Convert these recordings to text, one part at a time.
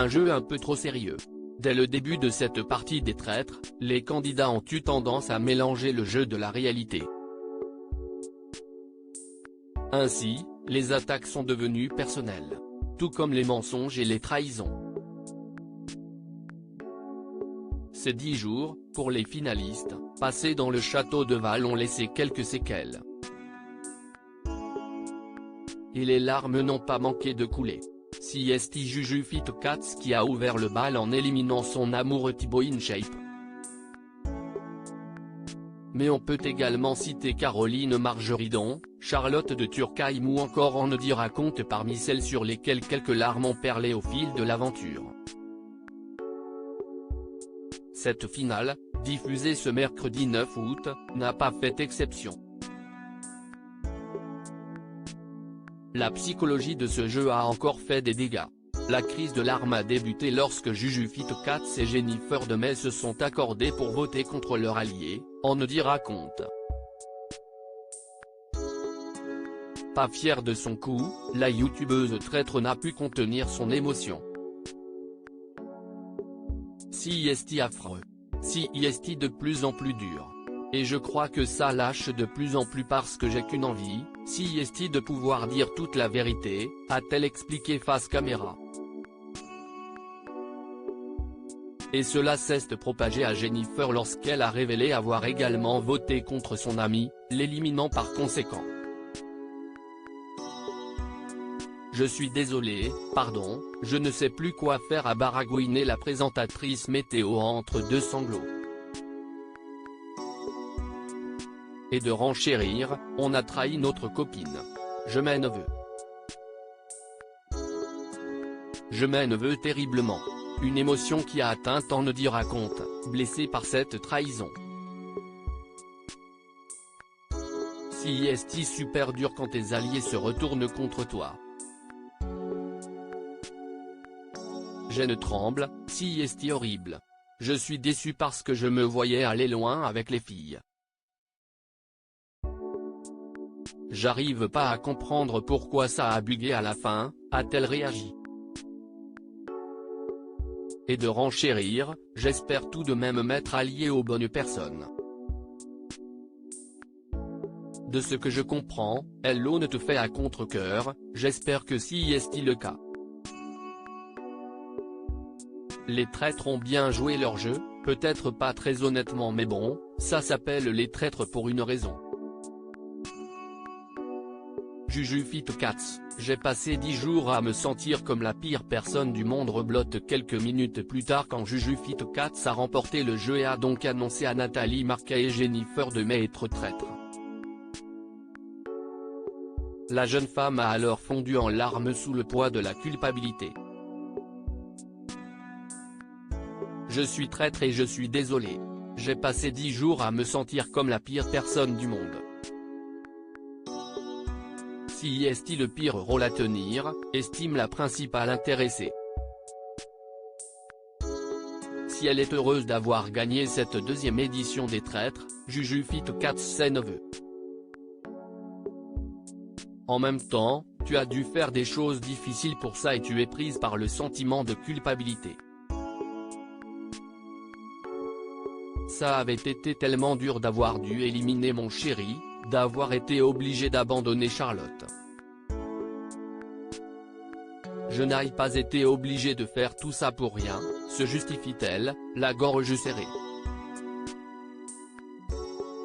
un jeu un peu trop sérieux. Dès le début de cette partie des traîtres, les candidats ont eu tendance à mélanger le jeu de la réalité. Ainsi, les attaques sont devenues personnelles. Tout comme les mensonges et les trahisons. Ces 10 jours, pour les finalistes, passés dans le château de Val ont laissé quelques séquelles. Et les larmes n'ont pas manqué de couler. CST Juju Fit Cats qui a ouvert le bal en éliminant son amoureux Thibaut InShape. Mais on peut également citer Caroline Margeridon, Charlotte de Turckheim ou encore On Dit Raconte parmi celles sur lesquelles quelques larmes ont perlé au fil de l'aventure. Cette finale, diffusée ce mercredi 9 août, n'a pas fait exception. La psychologie de ce jeu a encore fait des dégâts. La crise de larmes a débuté lorsque Juju Fit Cats et Jennifer Demey se sont accordés pour voter contre leur allié, On Dit Raconte. Pas fière de son coup, la youtubeuse traître n'a pu contenir son émotion. CST affreux. CST de plus en plus dur. Et je crois que ça lâche de plus en plus parce que j'ai qu'une envie, CST de pouvoir dire toute la vérité, a-t-elle expliqué face caméra. Et cela s'est propagé à Jennifer lorsqu'elle a révélé avoir également voté contre son ami, l'éliminant par conséquent. Je suis désolé, pardon, je ne sais plus quoi faire, a baragouiné la présentatrice météo entre deux sanglots. Et de renchérir, on a trahi notre copine. Je m'en veux. Je m'en veux terriblement. Une émotion qui a atteint On Dit Raconte, blessé par cette trahison. CST super dur quand tes alliés se retournent contre toi. Je ne tremble, CST horrible. Je suis déçu parce que je me voyais aller loin avec les filles. J'arrive pas à comprendre pourquoi ça a bugué à la fin, a-t-elle réagi. Et de renchérir, j'espère tout de même m'être allié aux bonnes personnes. De ce que je comprends, Hello ne te fait à contre-cœur, j'espère que CST le cas. Les traîtres ont bien joué leur jeu, peut-être pas très honnêtement mais bon, ça s'appelle les traîtres pour une raison. Juju Fit Cats, j'ai passé 10 jours à me sentir comme la pire personne du monde, reblotte quelques minutes plus tard quand Juju Fit Cats a remporté le jeu et a donc annoncé à Nathalie Marquet et Jennifer Demey être traître. La jeune femme a alors fondu en larmes sous le poids de la culpabilité. Je suis traître et je suis désolé. J'ai passé 10 jours à me sentir comme la pire personne du monde. CST le pire rôle à tenir, estime la principale intéressée. Si elle est heureuse d'avoir gagné cette deuxième édition des traîtres, Juju Fit Cats s'en veut. En même temps, tu as dû faire des choses difficiles pour ça et tu es prise par le sentiment de culpabilité. Ça avait été tellement dur d'avoir dû éliminer mon chéri, d'avoir été obligé d'abandonner Charlotte. Je n'ai pas été obligé de faire tout ça pour rien, se justifie-t-elle, la gorge serrée.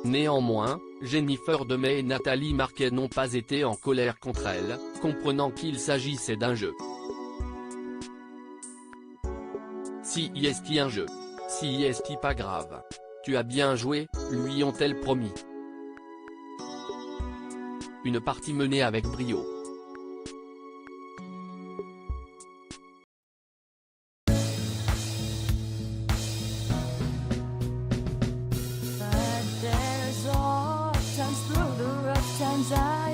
Néanmoins, Jennifer Demey et Nathalie Marquet n'ont pas été en colère contre elle, comprenant qu'il s'agissait d'un jeu. CST un jeu. CST pas grave. Tu as bien joué, lui ont-elles promis. Une partie menée avec brio. Times through the rough times I